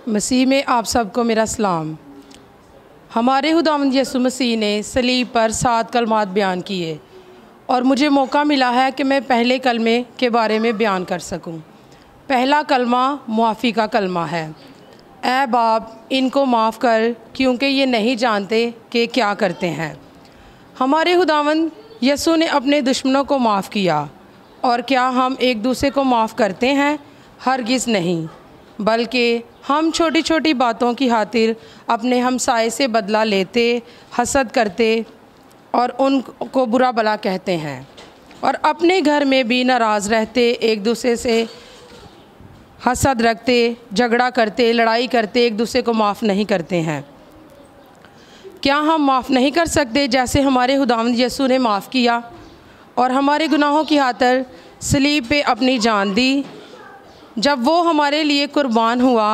मसीह में आप सबको मेरा सलाम। हमारे खुदावंद यीशु मसीह ने सलीब पर 7 कलमात बयान किए और मुझे मौका मिला है कि मैं पहले कलमे के बारे में बयान कर सकूं। पहला कलमा मुआफ़ी का कलमा है। ऐ बाप, इनको माफ़ कर, क्योंकि ये नहीं जानते कि क्या करते हैं। हमारे खुदावंद यीशु ने अपने दुश्मनों को माफ़ किया, और क्या हम एक दूसरे को माफ़ करते हैं? हरगिज़ नहीं, बल्कि हम छोटी छोटी बातों की खातिर अपने हमसाये से बदला लेते, हसद करते और उनको बुरा भला कहते हैं, और अपने घर में भी नाराज़ रहते, एक दूसरे से हसद रखते, झगड़ा करते, लड़ाई करते, एक दूसरे को माफ़ नहीं करते हैं। क्या हम माफ़ नहीं कर सकते जैसे हमारे खुदावंद यीशु ने माफ़ किया और हमारे गुनाहों की खातिर सलीब पे अपनी जान दी? जब वो हमारे लिए कुर्बान हुआ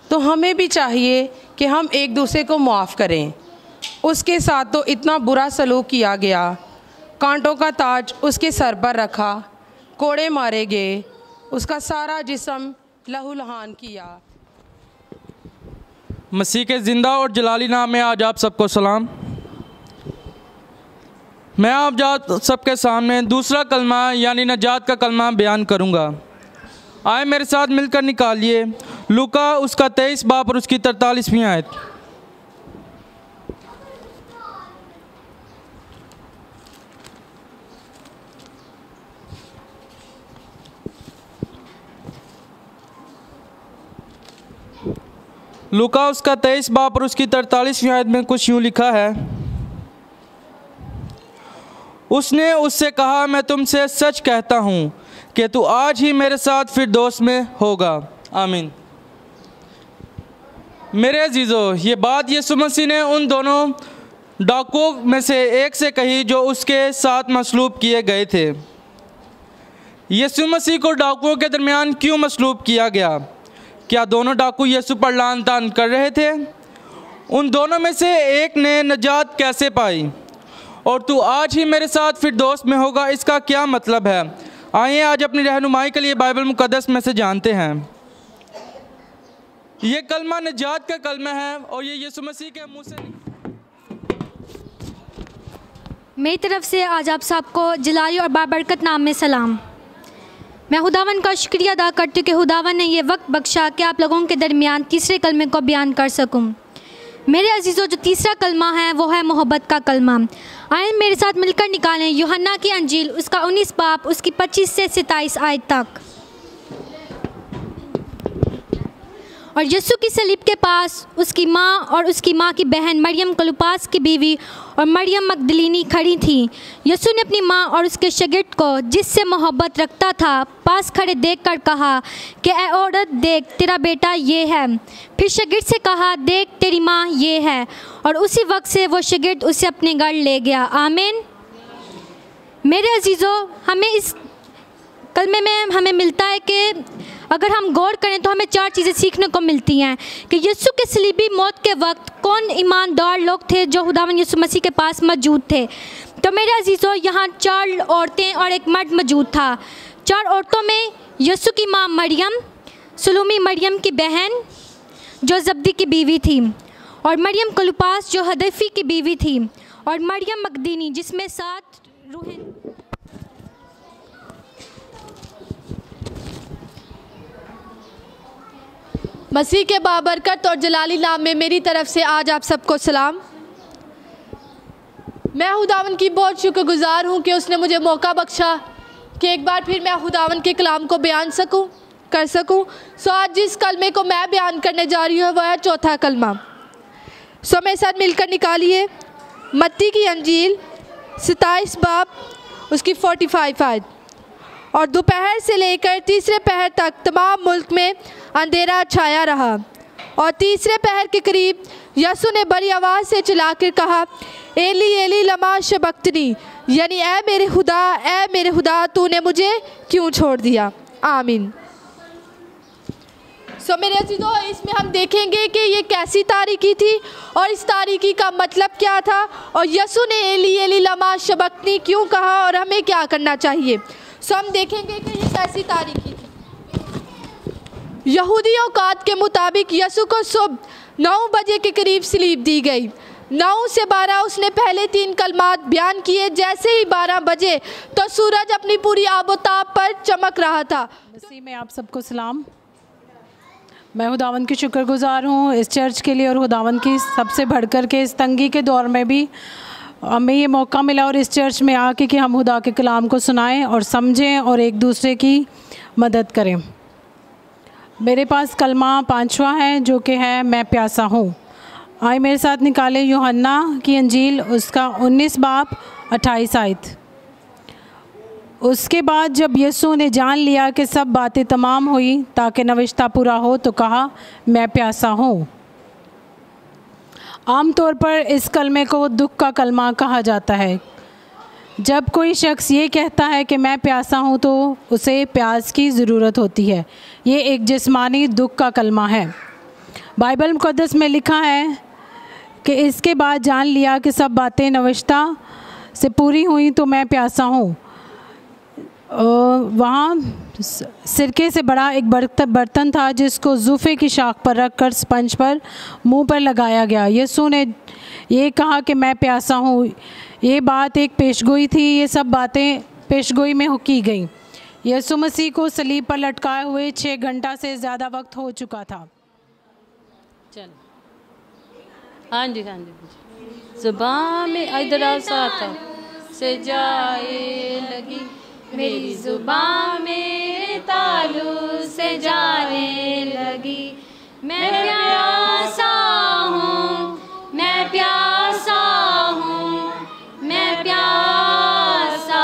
तो हमें भी चाहिए कि हम एक दूसरे को माफ़ करें। उसके साथ तो इतना बुरा सलूक किया गया, कांटों का ताज उसके सर पर रखा, कोड़े मारे गए, उसका सारा जिस्म लहूलुहान किया। मसीह के ज़िंदा और जलाली नाम में आज आप सबको सलाम। मैं आप सबके सामने दूसरा कलमा यानी नजात का कलमा बयान करूंगा। आए मेरे साथ मिलकर निकालिए लूका उसका 23 बाब और उसकी 43वीं आयत। लूका उसका 23 बाब और उसकी 43वीं आयत में कुछ यूँ लिखा है। उसने उससे कहा, मैं तुमसे सच कहता हूँ कि तू आज ही मेरे साथ फिरदौस में होगा। आमीन। मेरे अजीज़ों, ये बात यीशु मसीह ने उन दोनों डाकुओं में से एक से कही जो उसके साथ मसलूब किए गए थे। यीशु मसीह को डाकुओं के दरमियान क्यों मसलूब किया गया? क्या दोनों डाकू यीशु पर लान तान कर रहे थे? उन दोनों में से एक ने नजात कैसे पाई? और तू आज ही मेरे साथ फिरदौस में होगा, इसका क्या मतलब है? आइए आज अपनी रहनुमाई के लिए बाइबल मुकद्दस में से जानते हैं। ये कलमा नजात का कलमा है और ये यीशु मसीह के मुंह से। मेरी तरफ से आज आप सबको जलाली और बाबरकत नाम में सलाम। मैं खुदावन का शुक्रिया अदा करती हूँ कि खुदावन ने ये वक्त बख्शा कि आप लोगों के दरमियान तीसरे कलमे को बयान कर सकूँ। मेरे अजीज़ों, जो तीसरा कलमा है वो है मोहब्बत का कलमा। आए मेरे साथ मिलकर निकालें यूहन्ना की अंजील उसका 19 बाब उसकी 25 से 27 आयत तक। और यीशु की सलीब के पास उसकी माँ और उसकी माँ की बहन मरियम क्लोपास की बीवी और मरियम मगदलीनी खड़ी थी। यीशु ने अपनी माँ और उसके शागिर्द को, जिससे मोहब्बत रखता था, पास खड़े देखकर कहा कि ऐ औरत, देख तेरा बेटा ये है। फिर शागिर्द से कहा, देख तेरी माँ ये है। और उसी वक्त से वो शागिर्द उसे अपने घर ले गया। आमीन। मेरे अजीज़ों, हमें इस कलमे में हमें मिलता है कि अगर हम गौर करें तो हमें 4 चीज़ें सीखने को मिलती हैं कि यीशु के सलीबी मौत के वक्त कौन ईमानदार लोग थे जो खुदावंद यीशु मसीह के पास मौजूद थे। तो मेरे अजीज़ों, यहाँ 4 औरतें और एक मर्द मौजूद था। 4 औरतों में यीशु की माँ मरियम, सुलूमी मरियम की बहन जो जब्दी की बीवी थी, और मरियम क्लोपास जो हदफी की बीवी थी, और मरियम मगदलीनी जिसमें 7 रूहें। मसीह के बाबरकत और जलाली नाम में मेरी तरफ से आज आप सबको सलाम। मैं खुदावन की बहुत शुक्रगुजार हूँ कि उसने मुझे मौका बख्शा कि एक बार फिर मैं खुदावन के कलाम को बयान कर सकूँ। आज जिस कलमे को मैं बयान करने जा रही हूँ वह है चौथा कलमा। मेरे साथ मिलकर निकालिए मत्ती की अंजील 27 बाब उसकी 45 आयत। और दोपहर से लेकर तीसरे पहर तक तमाम मुल्क में अंधेरा छाया रहा, और तीसरे पहर के करीब यीशु ने बड़ी आवाज़ से चिल्लाकर कहा, एली एली लमा शबक्तनी, यानी ऐ मेरे खुदा तूने मुझे क्यों छोड़ दिया। आमीन। मेरे अजीज़ों, इसमें हम देखेंगे कि ये कैसी तारीकी थी और इस तारीकी का मतलब क्या था, और यीशु ने एली एली लमा शबक्तनी क्यों कहा और हमें क्या करना चाहिए। हम देखेंगे कि ये कैसी तारीकी थी। यहूदी औकात के मुताबिक यसु को सुबह 9 बजे के करीब सलीब दी गई। 9 से 12 उसने पहले 3 कलमात बयान किए। जैसे ही 12 बजे तो सूरज अपनी पूरी आबोताब पर चमक रहा था। मसीह में आप सबको सलाम। मैं खुदावंद की शुक्रगुजार हूँ इस चर्च के लिए और खुदावंद की सबसे बढ़कर के इस तंगी के दौर में भी हमें ये मौका मिला और इस चर्च में आके कि हम खुदा के कलाम को सुनाएं और समझें और एक दूसरे की मदद करें। मेरे पास कलमा 5वां है जो कि है मैं प्यासा हूँ। आए मेरे साथ निकाले यूहन्ना की अंजील उसका 19 बाब 28 आयत। उसके बाद जब यीशु ने जान लिया कि सब बातें तमाम हुई ताकि नविश्ता पूरा हो तो कहा मैं प्यासा हूँ। आमतौर पर इस कलमे को दुख का कलमा कहा जाता है। जब कोई शख्स ये कहता है कि मैं प्यासा हूँ तो उसे प्यास की ज़रूरत होती है। ये एक जिस्मानी दुख का कलमा है। बाइबल मुक़द्दस में लिखा है कि इसके बाद जान लिया कि सब बातें नविश्ता से पूरी हुई तो मैं प्यासा हूँ। वहाँ सिरके से बड़ा एक बर्तन था जिसको जूफ़े की शाख पर रखकर स्पंज पर मुंह पर लगाया गया। यीशु ने ये कहा कि मैं प्यासा हूँ। ये बात एक पेशगोई थी। ये सब बातें पेशगोई में की गई। यीशु मसीह को सलीब पर लटकाए हुए 6 घंटा से ज़्यादा वक्त हो चुका था। चल हाँ जी ज़ुबान में इधर से जाए लगी मेरी ज़ुबान मेरे तालू से जाने लगी। मैं प्यासा हूँ, मैं प्यासा हूँ, मैं प्यासा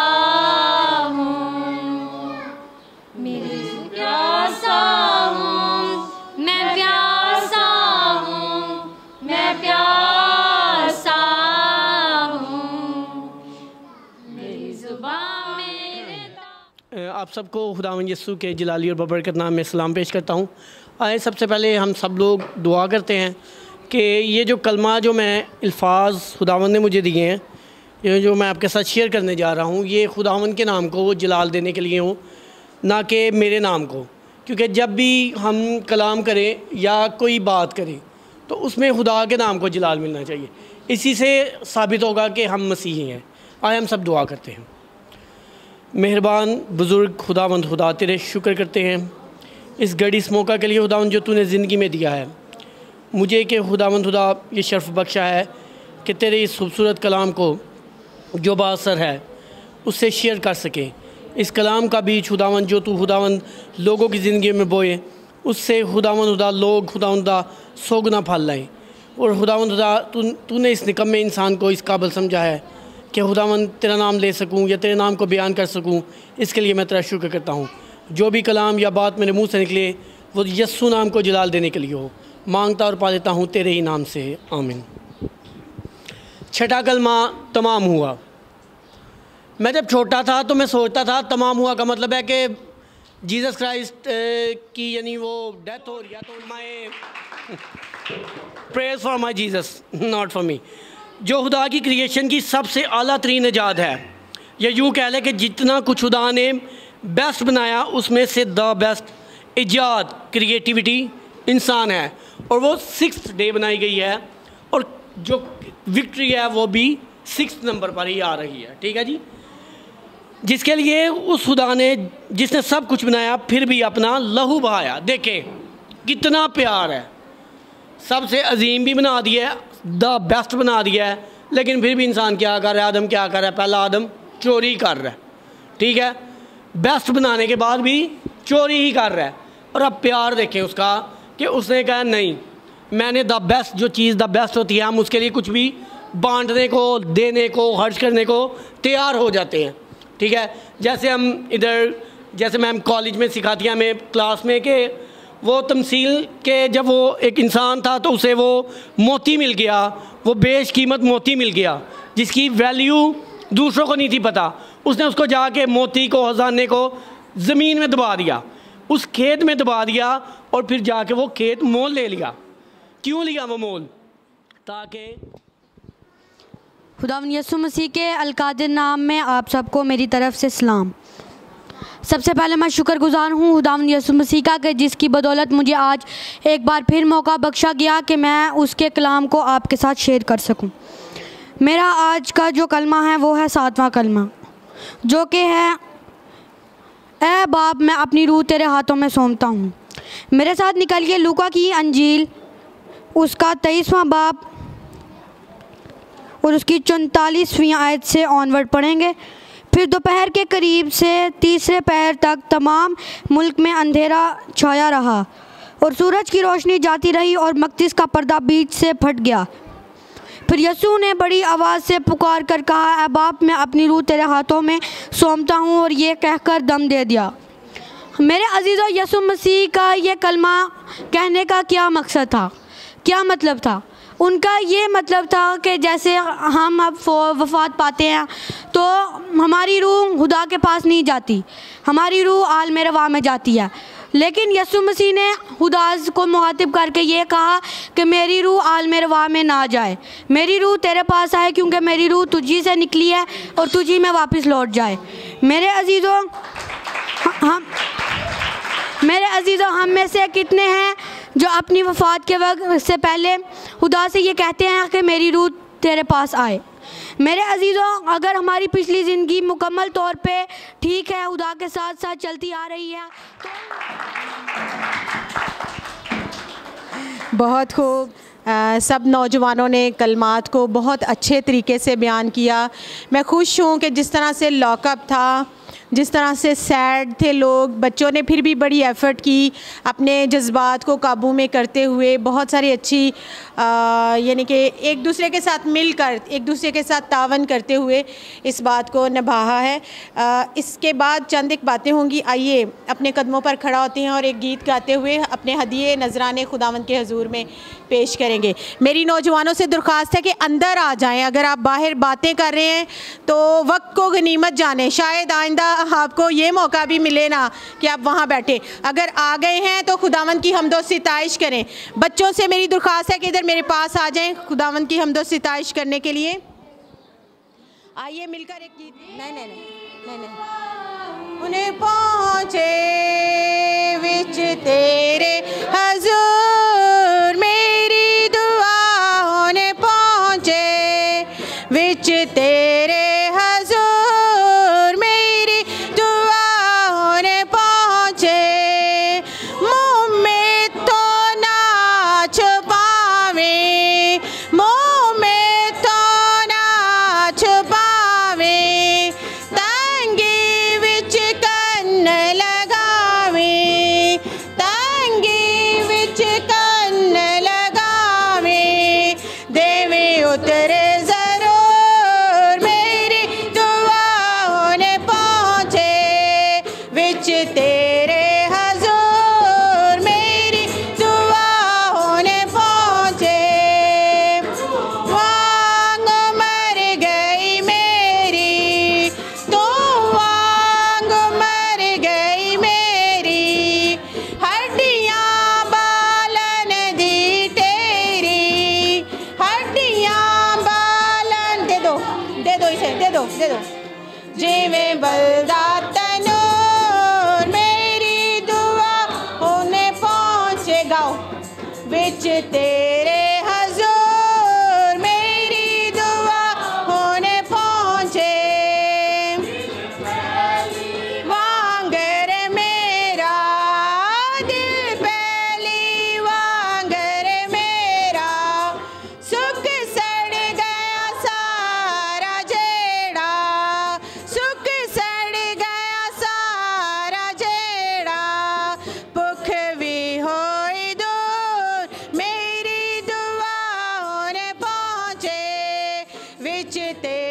हूँ, मेरी प्यासा हूँ, मैं प्यासा हूँ, मैं प्यासा हूँ, मेरी ज़ुबान आप सबको खुदावंद यीशु के जलाली और बबरकत नाम में सलाम पेश करता हूँ। आए सबसे पहले हम सब लोग दुआ करते हैं कि ये जो कलमा जो मैं अल्फाज खुदावंद ने मुझे दिए हैं, ये जो मैं आपके साथ शेयर करने जा रहा हूँ, ये खुदावंद के नाम को जलाल देने के लिए हो, ना कि मेरे नाम को। क्योंकि जब भी हम कलाम करें या कोई बात करें तो उसमें खुदा के नाम को जलाल मिलना चाहिए। इसी से साबित होगा कि हम मसीही हैं। आए हम सब दुआ करते हैं। मेहरबान बुज़ुर्ग खुदावंद खुदा, तेरे शुक्र करते हैं इस घड़ी इस मौका के लिए खुदावंद जो तूने ज़िंदगी में दिया है मुझे, कि खुदावंद खुदा ये शर्फ बख्शा है कि तेरे इस खूबसूरत कलाम को जो बाअसर है उससे शेयर कर सकें। इस कलाम का बीज खुदावंद जो तू खुदावंद लोगों की ज़िंदगी में बोए, उससे खुदावंद खुदा लोग खुदावंद सोगना फल लाएँ। और खुदावंद खुदा तूने इस निकम्मे इंसान को इस काबिल समझा है कि खुदावंद तेरा नाम ले सकूं या तेरे नाम को बयान कर सकूं। इसके लिए मैं तेरा शुक्र करता हूं। जो भी कलाम या बात मेरे मुंह से निकले वो यस्सु नाम को जलाल देने के लिए हो। मांगता और पा लेता हूं तेरे ही नाम से, आमीन। छठा कलमा तमाम हुआ। मैं जब छोटा था तो मैं सोचता था तमाम हुआ का मतलब है कि जीसस क्राइस्ट की यानी वो डेथ हो रही है तो my prayers for my Jesus, not for me. जो खुदा की क्रिएशन की सबसे आला तरीन ईजाद है, या यूँ कह लें कि जितना कुछ खुदा ने बेस्ट बनाया उसमें से द बेस्ट ईजाद क्रिएटिविटी इंसान है। और वो 6th डे बनाई गई है और जो विक्ट्री है वो भी 6th नंबर पर ही आ रही है। ठीक है जी। जिसके लिए उस खुदा ने जिसने सब कुछ बनाया फिर भी अपना लहू बहाया। देखें कितना प्यार है। सबसे अजीम भी बना दिया है, द बेस्ट बना दिया है, लेकिन फिर भी इंसान क्या कर रहा है? आदम क्या कर रहा है? पहला आदम चोरी कर रहा है। ठीक है, बेस्ट बनाने के बाद भी चोरी ही कर रहा है। और अब प्यार देखें उसका कि उसने कहा नहीं, मैंने द बेस्ट, जो चीज़ द बेस्ट होती है हम उसके लिए कुछ भी बांटने को, देने को, खर्च करने को तैयार हो जाते हैं। ठीक है, जैसे हम इधर, जैसे मैम कॉलेज में सिखाती है हमें क्लास में कि वो तमसील के जब वो एक इंसान था तो उसे वो मोती मिल गया, वो बेशकीमत मोती मिल गया जिसकी वैल्यू दूसरों को नहीं थी पता। उसने उसको जाके मोती को, खजाने को ज़मीन में दबा दिया, उस खेत में दबा दिया और फिर जाके वो खेत मोल ले लिया। क्यों लिया वो मोल? ताकि खुदावंद यीशु मसीह के अलकादिर नाम में आप सबको मेरी तरफ से सलाम। सबसे पहले मैं शुक्रगुजार हूँ खुदावंद यीशु मसीह का कि जिसकी बदौलत मुझे आज एक बार फिर मौका बख्शा गया कि मैं उसके कलाम को आपके साथ शेयर कर सकूँ। मेरा आज का जो कलमा है वो है 7वां कलमा, जो कि है ऐ बाप मैं अपनी रूह तेरे हाथों में सौंपता हूँ। मेरे साथ निकलिए लूका की अंजील उसका 23वां बाप और उसकी 44वीं आयत से ऑनवर्ड पढ़ेंगे। फिर दोपहर के करीब से तीसरे पहर तक तमाम मुल्क में अंधेरा छाया रहा और सूरज की रोशनी जाती रही और मकदिस का पर्दा बीच से फट गया। फिर यीशु ने बड़ी आवाज़ से पुकार कर कहा, ऐ बाप मैं अपनी रूह तेरे हाथों में सौंपता हूँ, और ये कहकर दम दे दिया। मेरे अजीज़ों, यीशु मसीह का ये कलमा कहने का क्या मकसद था, क्या मतलब था? उनका ये मतलब था कि जैसे हम अब वफ़ात पाते हैं तो हमारी रूह खुदा के पास नहीं जाती, हमारी रूह आलम रवा में जाती है। लेकिन यीशु मसीह ने खुदा को मुखातिब करके ये कहा कि मेरी रूह आलम रवा में ना जाए, मेरी रूह तेरे पास आए, क्योंकि मेरी रूह तुझी से निकली है और तुझी में वापस लौट जाए। मेरे अजीज़ों, हम में से कितने हैं जो अपनी वफ़ात के वक्त से पहले खुदा से ये कहते हैं कि मेरी रूह तेरे पास आए? मेरे अजीज़ों, अगर हमारी पिछली ज़िंदगी मुकम्मल तौर पे ठीक है, खुदा के साथ साथ चलती आ रही है तो बहुत खूब। सब नौजवानों ने कलमात को बहुत अच्छे तरीके से बयान किया। मैं खुश हूँ कि जिस तरह से लॉकअप था, जिस तरह से सैड थे लोग, बच्चों ने फिर भी बड़ी एफ़र्ट की अपने जज्बात को काबू में करते हुए, बहुत सारी अच्छी यानी कि एक दूसरे के साथ मिलकर, एक दूसरे के साथ तावन करते हुए इस बात को निभाया है। इसके बाद चंद एक बातें होंगी। आइए अपने कदमों पर खड़ा होते हैं और एक गीत गाते हुए अपने हदिये नजराने खुदावंद के हजूर में पेश करेंगे। मेरी नौजवानों से दरख्वास्त है कि अंदर आ जाएं। अगर आप बाहर बातें कर रहे हैं तो वक्त को गनीमत जाने, शायद आइंदा आपको ये मौका भी मिले ना कि आप वहाँ बैठे। अगर आ गए हैं तो खुदावंद की हम्दो सिताइश करें। बच्चों से मेरी दरख्वास्त है कि इधर मेरे पास आ जाएं खुदावंद की हम्दो सिताइश करने के लिए। आइए मिलकर एक गीत। नहीं उन्हें पहुँचे विच तेरे हजूर मेरी दुआ, उन्हें पहुँचे विच तेरे हजूर मेरी दुआ, उन्हें पहुँचे मुँह में तो ना छुपावे, मुँह में तो ना छुपावे, तंगी विच कन्न लगावे, तंगी विच कन्न लगावे, देवे उतरे जरूर मेरी दुआ, उन्हें पहुँचे विच तेरे हजूर मेरी दुआ, उन्हें पहुँचे। वांग मर गई मेरी, तो वांग मर गई मेरी, हड्डियाँ बालन दी तेरी, हड्डियाँ बालन दे दो इसे, दे दो जिवें बलदा तनूर मेरी दुआ, उन्हें पहुँचे। गाओ विच तेरे हजूर मेरी दुआ, उन्हें पहुँचे। वांगर मेरा दिल पहली वांगर मेरा, सुख सड़ गया सारा जेड़ा, सुख सड़ गया सारा जेड़ा, भुख भी होई दूर मेरी दुआ, उन्हें पहुँचे विच ते